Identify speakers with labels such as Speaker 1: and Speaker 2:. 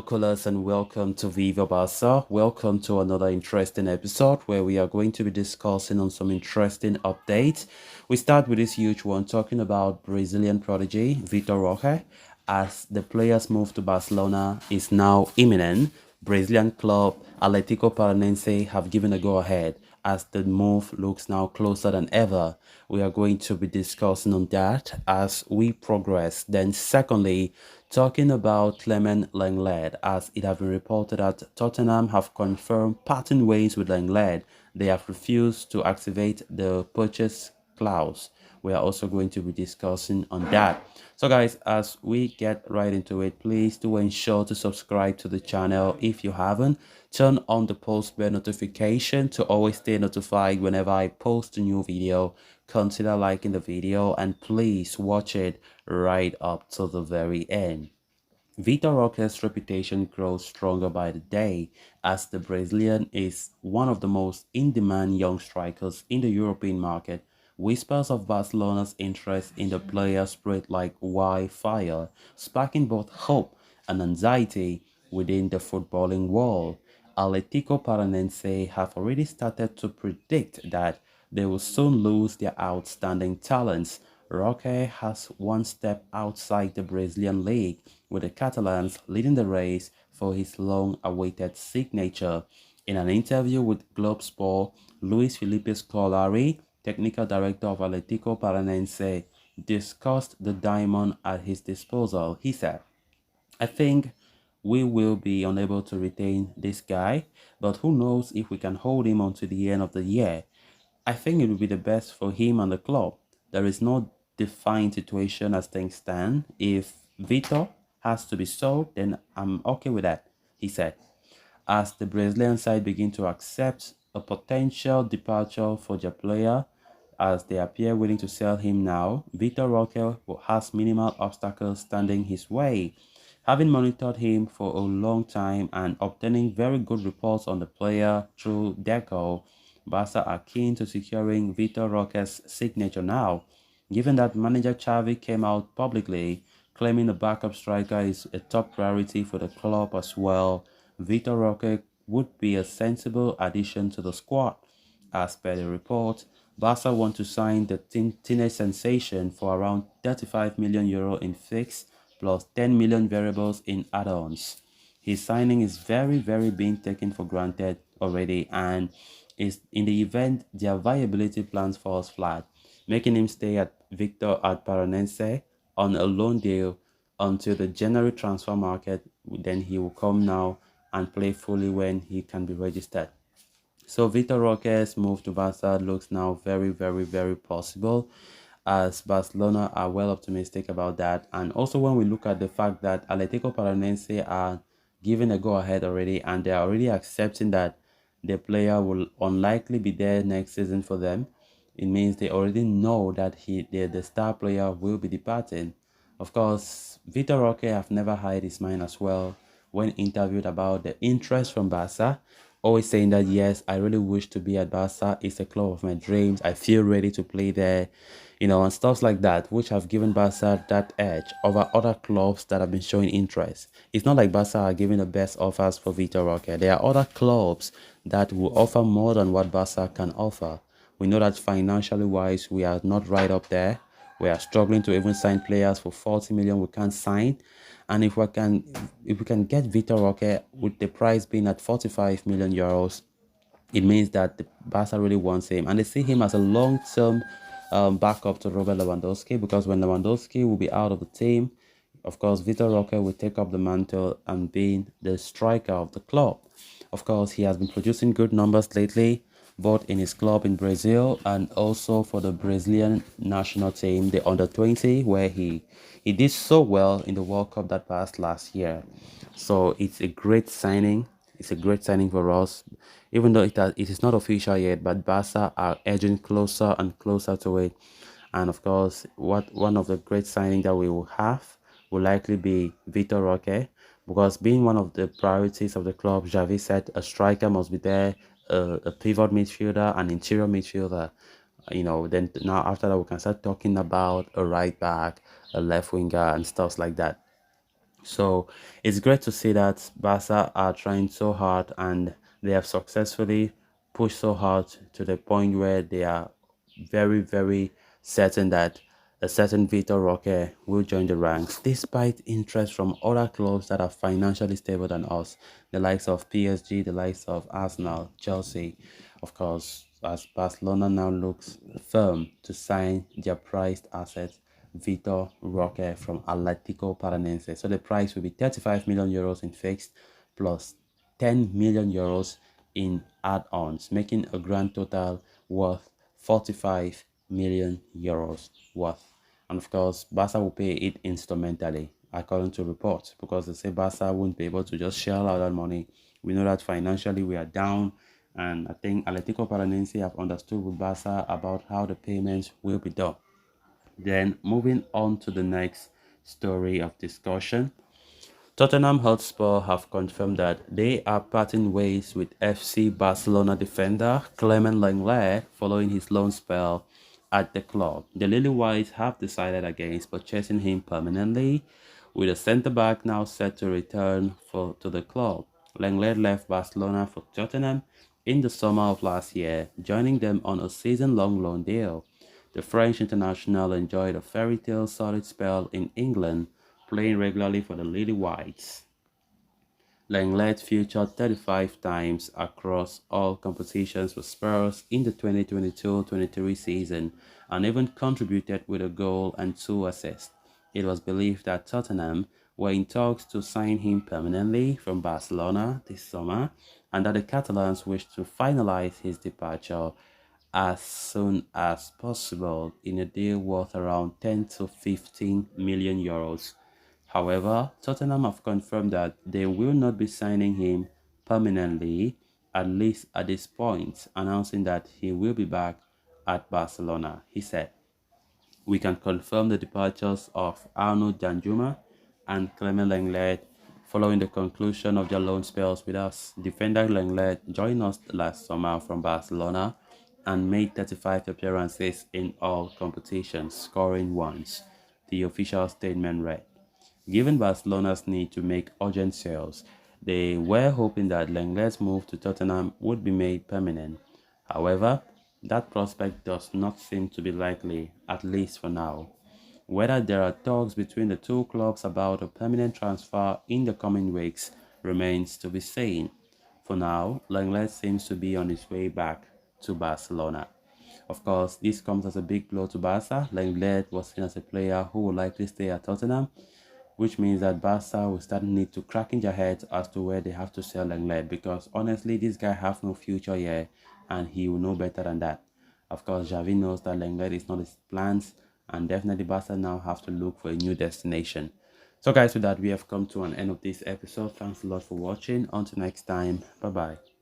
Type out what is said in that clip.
Speaker 1: binoculars and welcome to Viva Barca. Welcome to another interesting episode where we are going to be discussing on some interesting updates. We start with this huge one talking about Brazilian prodigy Vitor Roque as the player's move to Barcelona is now imminent. Brazilian club Atlético Paranense have given a go-ahead as the move looks now closer than ever. We are going to be discussing on that as we progress. Then secondly, talking about Clement Lenglet, as it has been reported that Tottenham have confirmed parting ways with Lenglet. They have refused to activate the purchase clause. We are also going to be discussing on that. So guys, as we get right into it, please do ensure to subscribe to the channel if you haven't. Turn on the post bell notification to always stay notified whenever I post a new video. Consider liking the video and please watch it right up to the very end. Vitor Roque's reputation grows stronger by the day as the Brazilian is one of the most in-demand young strikers in the European market. Whispers of Barcelona's interest in the player spread like wildfire, sparking both hope and anxiety within the footballing world. Atlético Paranense have already started to predict that they will soon lose their outstanding talents. Roque has one step outside the Brazilian league, with the Catalans leading the race for his long-awaited signature. In an interview with Globe Sport, Luis Felipe Scolari, technical director of Atlético Paranense, discussed the diamond at his disposal. He said, I think we will be unable to retain this guy, but who knows if we can hold him until the end of the year. I think it will be the best for him and the club. There is no defined situation as things stand. If Vitor has to be sold, then I'm okay with that, he said. As the Brazilian side begin to accept a potential departure for their player, as they appear willing to sell him now, Vitor Roque has minimal obstacles standing his way. Having monitored him for a long time and obtaining very good reports on the player through Deco, Barca are keen to securing Vitor Roque's signature now, given that manager Xavi came out publicly claiming the backup striker is a top priority for the club as well. Vitor Roque would be a sensible addition to the squad. As per the report, Barca want to sign the teenage sensation for around 35 million euro in fixed plus 10 million variables in add-ons. His signing is very being taken for granted already, and is in the event their viability plans falls flat, making him stay at Victor at Paranense on a loan deal until the January transfer market. Then he will come now and play fully when he can be registered. So Vitor Roque's move to Barca looks now very possible, as Barcelona are well optimistic about that. And also when we look at the fact that Atlético Paranense are giving a go-ahead already, and they are already accepting that the player will unlikely be there next season for them, it means they already know that the star player will be departing. Of course, Vitor Roque have never hide his mind as well when interviewed about the interest from Barca, always saying that yes, I really wish to be at Barca. It's a club of my dreams. I feel ready to play there, and stuff like that, which have given Barca that edge over other clubs that have been showing interest. It's not like Barca are giving the best offers for Vitor Roque. There are other clubs that will offer more than what Barca can offer. We know that financially wise, we are not right up there. We are struggling to even sign players for 40 million. We can't sign. And if we can get Vitor Roque with the price being at 45 million euros, it means that the Barca really wants him, and they see him as a long-term backup to Robert Lewandowski, because when Lewandowski will be out of the team, of course, Vitor Roque will take up the mantle and be the striker of the club. Of course, he has been producing good numbers lately, both in his club in Brazil and also for the Brazilian national team, the under-20, where he did so well in the World Cup that passed last year. So it's a great signing. It's a great signing for us, even though it is not official yet, but Barca are edging closer and closer to it. And of course, one of the great signings that we will have will likely be Vitor Roque, because being one of the priorities of the club, Xavi said a striker must be there, a pivot midfielder, an interior midfielder. Then now after that we can start talking about a right back, a left winger, and stuff like that. So it's great to see that Barca are trying so hard and they have successfully pushed so hard to the point where they are very, very certain that a certain Vitor Roque will join the ranks despite interest from other clubs that are financially stable than us, the likes of PSG, the likes of Arsenal, Chelsea. Of course, as Barcelona now looks firm to sign their prized asset Vitor Roque from Atletico Paranense. So the price will be 35 million euros in fixed plus 10 million euros in add-ons, making a grand total worth 45 million euros worth. And of course, Barca will pay it instrumentally, according to reports, because they say Barca won't be able to just shell out that money. We know that financially we are down, and I think Atletico Paranense have understood with Barca about how the payments will be done. Then moving on to the next story of discussion. Tottenham Hotspur have confirmed that they are parting ways with FC Barcelona defender Clement Lenglet following his loan spell at the club. The Lily Whites have decided against purchasing him permanently, with a centre-back now set to return to the club. Lenglet left Barcelona for Tottenham in the summer of last year, joining them on a season-long loan deal. The French international enjoyed a fairy tale solid spell in England, playing regularly for the Lily Whites. Lenglet featured 35 times across all competitions for Spurs in the 2022-23 season and even contributed with a goal and 2 assists. It was believed that Tottenham were in talks to sign him permanently from Barcelona this summer and that the Catalans wished to finalize his departure as soon as possible in a deal worth around 10 to 15 million euros. However, Tottenham have confirmed that they will not be signing him permanently, at least at this point, announcing that he will be back at Barcelona. He said, "We can confirm the departures of Arnaud Danjuma and Clement Lenglet following the conclusion of their loan spells with us. Defender Lenglet joined us last summer from Barcelona and made 35 appearances in all competitions, scoring once," the official statement read. Given Barcelona's need to make urgent sales, they were hoping that Lenglet's move to Tottenham would be made permanent. However, that prospect does not seem to be likely, at least for now. Whether there are talks between the two clubs about a permanent transfer in the coming weeks remains to be seen. For now, Lenglet seems to be on his way back to Barcelona. Of course, this comes as a big blow to Barca. Lenglet was seen as a player who will likely stay at Tottenham, which means that Barca will start need to cracking their heads as to where they have to sell Lenglet, because honestly, this guy have no future here and he will know better than that. Of course, Xavi knows that Lenglet is not his plans, and definitely Barca now have to look for a new destination. So guys, with that, we have come to an end of this episode. Thanks a lot for watching. Until next time, bye bye.